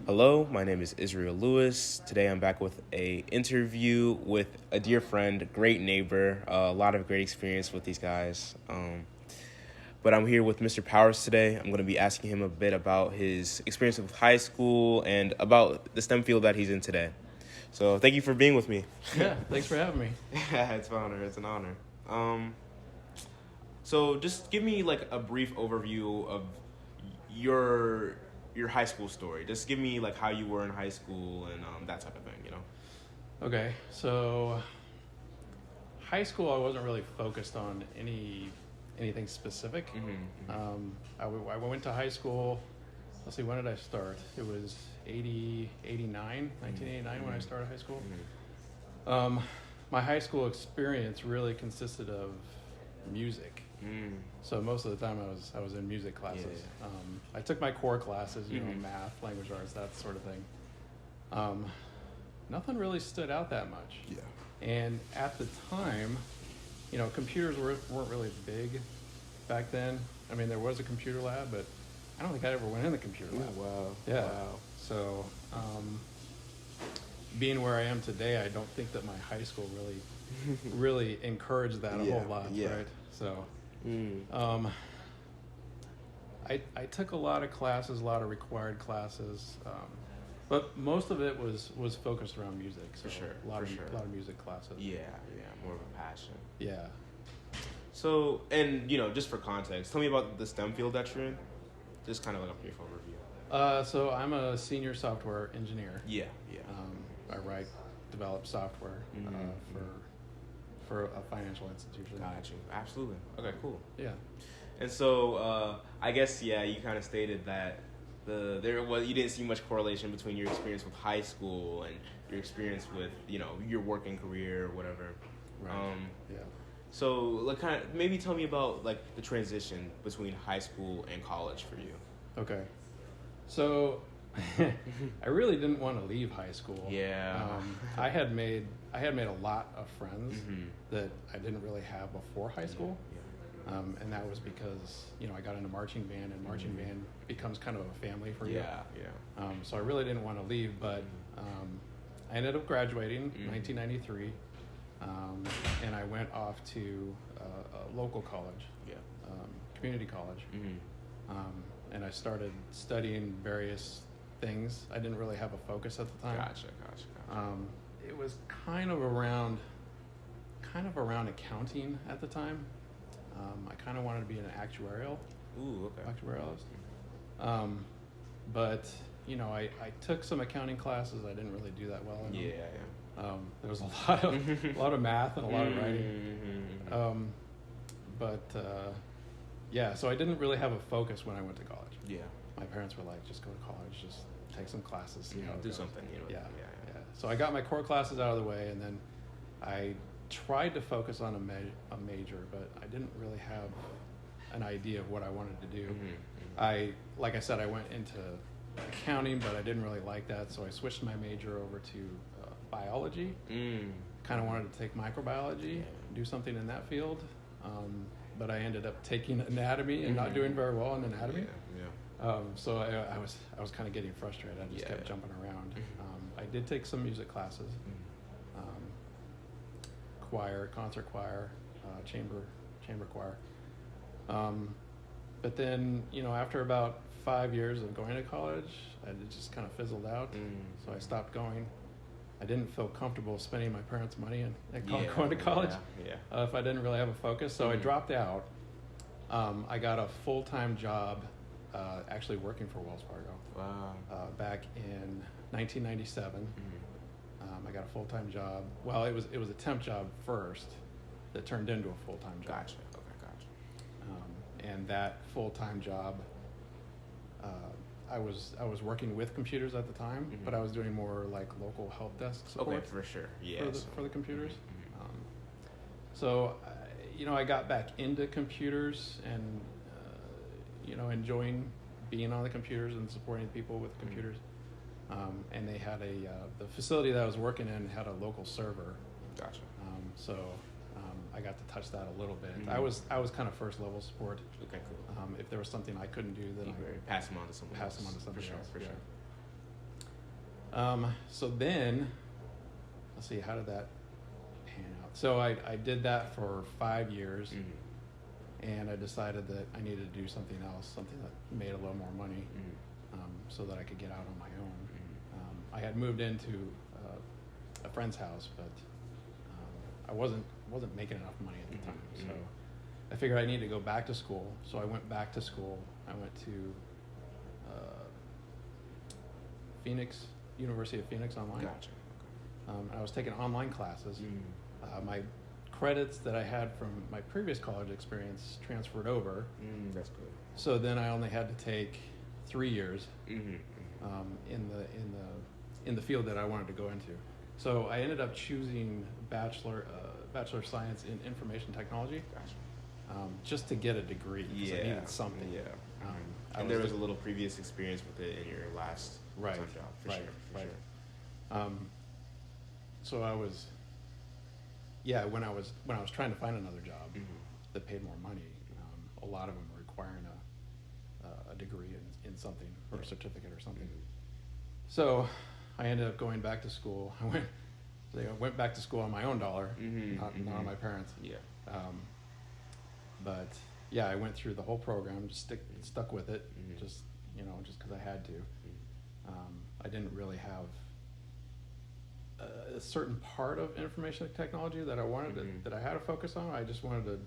Hello, my name is Israel Lewis. Today I'm back with a interview with a dear friend, great neighbor, a lot of great experience with these guys. But I'm here with Mr. Powers today. I'm going to be asking him a bit about his experience with high school and about the STEM field that he's in today. So thank you for being with me. Yeah, thanks for having me. Yeah, it's an honor. It's an honor. So just give me like a brief overview of your high school story. Just give me like how you were in high school and that type of thing, you know? Okay, so high school I wasn't really focused on anything specific. I went to high school, let's see, when did I start? It was 1989 when I started high school. My high school experience really consisted of music. So most of the time I was in music classes. Yeah. I took my core classes, math, language arts, that sort of thing. Nothing really stood out that much. Yeah. And at the time, computers weren't really big back then. I mean, there was a computer lab, but I don't think I ever went in the computer lab. Ooh, wow. Yeah. Wow. So, being where I am today, I don't think that my high school really encouraged that a whole lot, right? So, I took a lot of classes, a lot of required classes, but most of it was focused around music. So For sure. A lot of music classes. Yeah, more of a passion. Yeah. So, and just for context, tell me about the STEM field that you're in. Just kind of like a brief overview. So I'm a senior software engineer. Yeah. I develop software for a financial institution. Got you. Absolutely. Okay, cool. Yeah. And so, I guess, you kind of stated that you didn't see much correlation between your experience with high school and your experience with, your working career or whatever. Right. Yeah. So, like, kind of, maybe tell me about, like, the transition between high school and college for you. Okay. So, I really didn't want to leave high school. Yeah. I had made a lot of friends that I didn't really have before high school. Yeah. And that was because, I got into marching band, and marching band becomes kind of a family for you. Yeah. So I really didn't want to leave, but I ended up graduating in 1993, and I went off to a local college, community college, and I started studying various things. I didn't really have a focus at the time. Gotcha. It was kind of around accounting at the time. I kind of wanted to be an actuarialist. But I took some accounting classes. I didn't really do that well in them. Yeah. There was a lot of math and a lot of writing. So I didn't really have a focus when I went to college. Yeah. My parents were like, just go to college, just take some classes, see how it do goes. something. Yeah. So I got my core classes out of the way, and then I tried to focus on a major, but I didn't really have an idea of what I wanted to do. Like I said, I went into accounting, but I didn't really like that, so I switched my major over to biology. Kind of wanted to take microbiology, do something in that field, but I ended up taking anatomy and not doing very well in anatomy. So I was kind of getting frustrated. I just kept jumping around. I did take some music classes, choir, concert choir, chamber choir. But then, after about 5 years of going to college, it just kind of fizzled out. So I stopped going. I didn't feel comfortable spending my parents' money and going to college if I didn't really have a focus. So I dropped out. I got a full-time job actually working for Wells Fargo. Wow. Back in 1997. I got a full-time job. Well, it was a temp job first that turned into a full-time job. Gotcha. And that full-time job, I was working with computers at the time, but I was doing more like local help desk support. Okay, for sure. Yeah. For the computers. So, I got back into computers and enjoying being on the computers and supporting people with computers. And they had the facility that I was working in had a local server. Gotcha. So I got to touch that a little bit. I was kind of first level support. Okay, cool. If there was something I couldn't do, then I pass them on to someone else. For sure. So then, let's see, how did that pan out? So I did that for 5 years, and I decided that I needed to do something else, something that made a little more money, so that I could get out on my own. I had moved into a friend's house, but I wasn't making enough money at the time, so I figured I needed to go back to school. So I went back to school. I went to Phoenix, University of Phoenix online. Gotcha. I was taking online classes. My credits that I had from my previous college experience transferred over. That's good. So then I only had to take 3 years in the field that I wanted to go into. So I ended up choosing Bachelor of Science in Information Technology. Gotcha. Just to get a degree because I needed something. Yeah. And there was a little previous experience with it in your last right, job, for sure. Sure. So I was, when I was trying to find another job that paid more money, a lot of them were requiring a degree in something or a certificate or something. So I ended up going back to school. I went back to school on my own dollar, not on my parents'. Yeah. But yeah, I went through the whole program, just stuck with it, just because I had to. I didn't really have a certain part of information technology that I wanted that I had to focus on. I just wanted to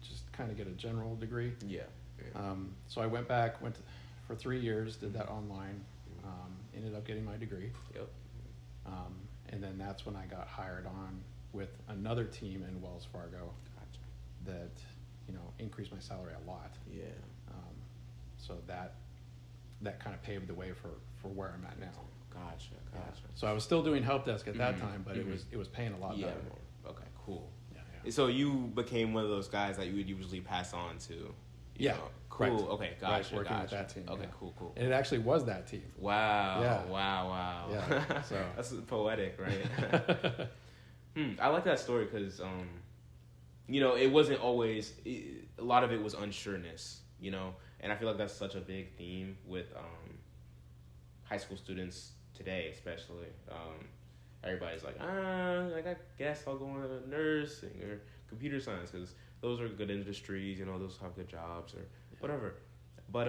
just kind of get a general degree. Yeah. So I went for 3 years, did that online, ended up getting my degree. Yep. And then that's when I got hired on with another team in Wells Fargo. Gotcha. That increased my salary a lot. Yeah. So that kind of paved the way for where I'm at now. Gotcha. Yeah. So I was still doing help desk at that time, but it was paying a lot better. Okay, cool. Yeah. So you became one of those guys that you would usually pass on to. You know? Cool. Right. Okay, gotcha. Right, working with that team. Okay, yeah. cool. And it actually was that team. Wow. Yeah. Wow. Yeah. So that's poetic, right? I like that story because it wasn't always. A lot of it was unsureness, and I feel like that's such a big theme with high school students today, especially. Everybody's like, I guess I'll go into nursing or computer science because those are good industries, those have good jobs or whatever. But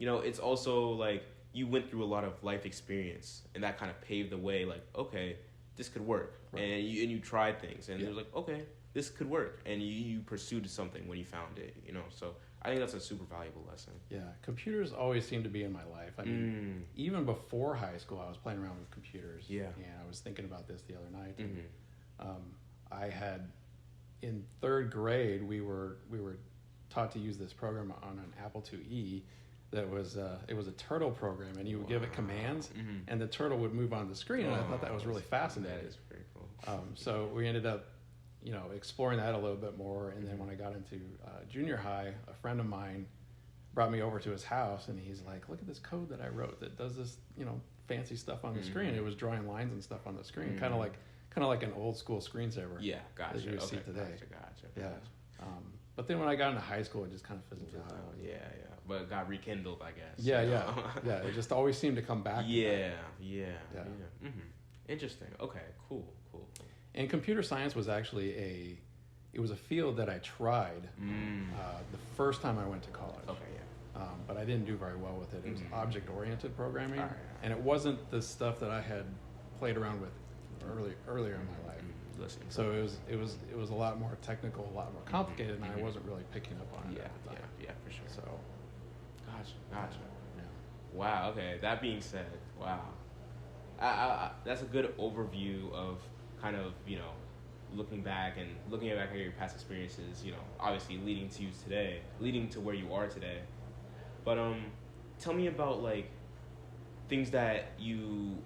it's also like you went through a lot of life experience, and that kind of paved the way. Like, okay, this could work, right. and you tried things, and it was like, okay, this could work, and you pursued something when you found it. So I think that's a super valuable lesson. Yeah, computers always seem to be in my life. I mean, even before high school, I was playing around with computers. Yeah, and I was thinking about this the other night. I had in third grade, we were taught to use this program on an Apple IIe. That was it was a turtle program, and you would give it commands, and the turtle would move on the screen. And I thought that was really fascinating. That is pretty cool. So we ended up, exploring that a little bit more. And then when I got into junior high, a friend of mine brought me over to his house, and he's like, "Look at this code that I wrote that does this, fancy stuff on the screen." It was drawing lines and stuff on the screen, kind of like an old school screensaver. Yeah, gotcha. That you see today. Gotcha. Yeah. But then when I got into high school, it just kind of fizzled out. Yeah. But it got rekindled, I guess. Yeah. It just always seemed to come back. Yeah. Interesting. Okay. Cool. And computer science was actually it was a field that I tried the first time I went to college. Okay. Yeah. But I didn't do very well with it. It was object-oriented programming, and it wasn't the stuff that I had played around with earlier in my life. So it was a lot more technical, a lot more complicated, and I wasn't really picking up on it. Yeah, for sure. So, gotcha. Yeah. Wow. Okay. That being said, wow, that's a good overview of kind of looking back at your past experiences. Obviously leading to where you are today. But tell me about like things that you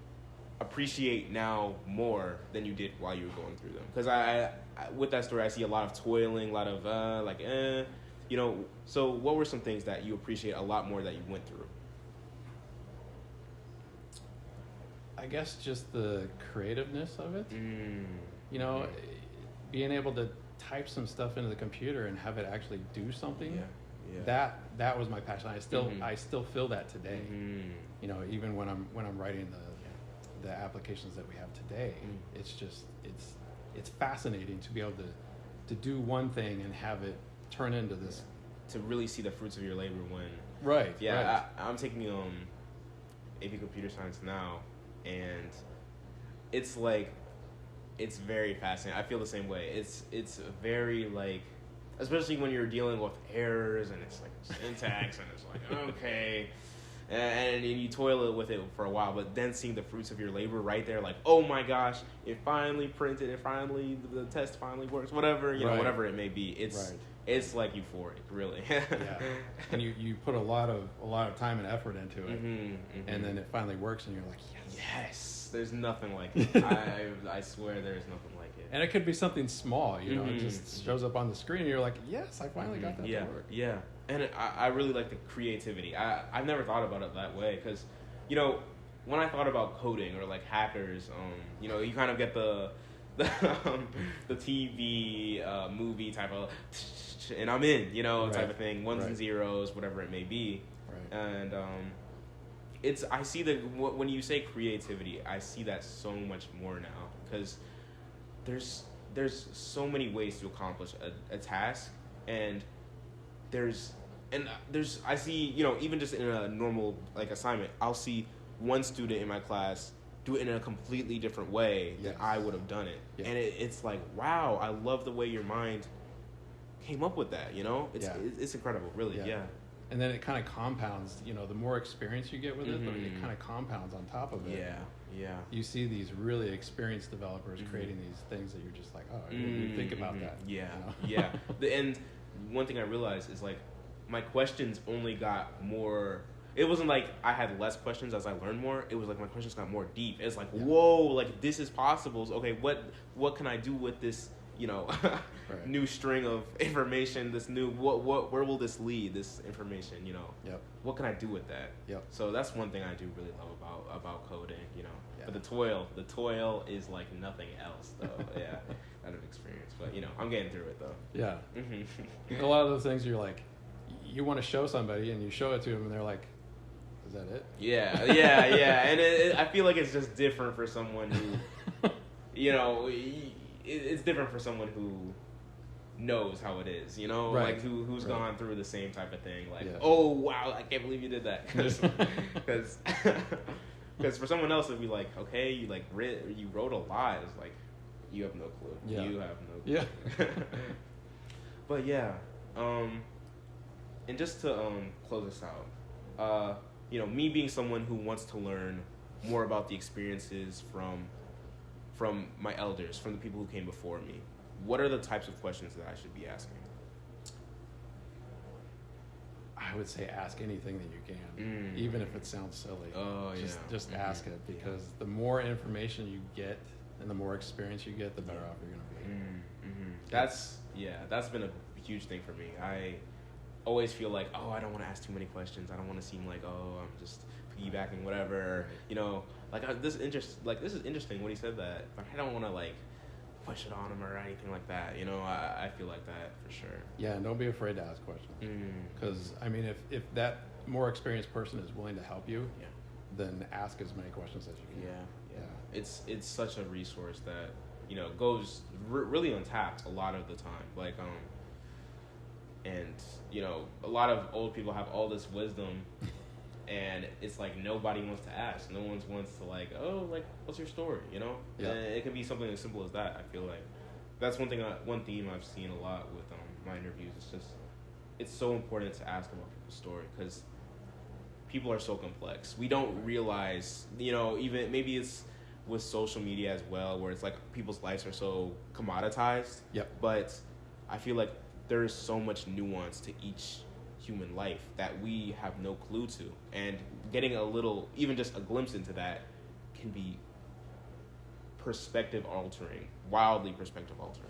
appreciate now more than you did while you were going through them. Because I with that story, I see a lot of toiling, a lot of So what were some things that you appreciate a lot more that you went through? I guess just the creativeness of it. Being able to type some stuff into the computer and have it actually do something. Yeah. That was my passion. I still feel that today. Even when I'm writing the applications that we have today. It's just it's fascinating to be able to do one thing and have it turn into this. To really see the fruits of your labor when. Right. Yeah, right. I'm taking AP Computer Science now, and it's like, it's very fascinating. I feel the same way. It's very like, especially when you're dealing with errors and it's like syntax and it's like, okay, and you toil with it for a while, but then seeing the fruits of your labor right there, like, oh my gosh, it finally printed, it finally, the test finally works, whatever, you know, whatever it may be. It's like euphoric, really. Yeah, and you put a lot of time and effort into it, and then it finally works, and you're like, yes. There's nothing like it. I swear, there's nothing like it. And it could be something small, you know, it just shows up on the screen, and you're like, yes, I finally got that to work. Yeah, and I really like the creativity. I've never thought about it that way, because, you know, when I thought about coding or like hackers, you know, you kind of get the TV movie type of, and I'm in, you know, type of thing, ones and zeros, whatever it may be, and I see when you say creativity, I see that so much more now, because there's so many ways to accomplish a task, and I see, you know, even just in a normal like assignment, I'll see one student in my class do it in a completely different way than I would have done it, and it's like, wow, I love the way your mind came up with that, you know, it's incredible, really. And then it kind of compounds, you know, the more experience you get with it, it kind of compounds on top of it. Yeah. You see these really experienced developers creating these things that you're just like, oh, I didn't think about that. Yeah, you know? And one thing I realized is, like, my questions only got more. It wasn't like I had less questions as I learned more. It was like my questions got more deep. It's like, whoa, like, this is possible. So, okay, what can I do with this, you know, new string of information, this new, where will this lead, this information, you know? What can I do with that? So that's one thing I do really love about coding, you know. But the toil is like nothing else, though. Out of experience. But, you know, I'm getting through it, though. A lot of those things you're like, you want to show somebody and you show it to them and they're like, is that it? Yeah. And I feel like it's just different for someone who, you know, it's different for someone who knows how it is, you know, like who's gone through the same type of thing. Like, oh wow, I can't believe you did that, because for someone else it'd be like, okay, you like you wrote a lot. It's like, you have no clue. You have no clue. But and just to close this out, you know, me being someone who wants to learn more about the experiences from my elders, from the people who came before me, what are the types of questions that I should be asking? I would say ask anything that you can, even if it sounds silly. Just ask it, because the more information you get and the more experience you get, the better off you're going to be. That's been a huge thing for me. I always feel like, oh, I don't want to ask too many questions. I don't want to seem like, oh, I'm just piggybacking, whatever. You know, like, this is interesting when he said that, but I don't want to like push it on him or anything like that. You know, I feel like that for sure. Yeah, and don't be afraid to ask questions. Because I mean, if that more experienced person is willing to help you, then ask as many questions as you can. It's such a resource that, you know, goes really untapped a lot of the time. Like and you know, a lot of old people have all this wisdom. And it's like nobody wants to ask. No one wants to like, oh, like, what's your story? You know, and it can be something as simple as that. I feel like that's one theme I've seen a lot with my interviews. It's just, it's so important to ask about people's story, because people are so complex. We don't realize, you know, even maybe it's with social media as well, where it's like people's lives are so commoditized. But I feel like there is so much nuance to each human life that we have no clue to, and getting a little, even just a glimpse into that, can be perspective altering, wildly perspective altering.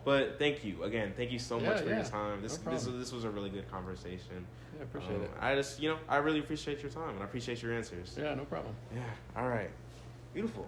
But thank you again. Thank you so much for your time. This was a really good conversation. I appreciate it. I just, you know, I really appreciate your time, and I appreciate your answers. Yeah, no problem. Yeah. All right. Beautiful.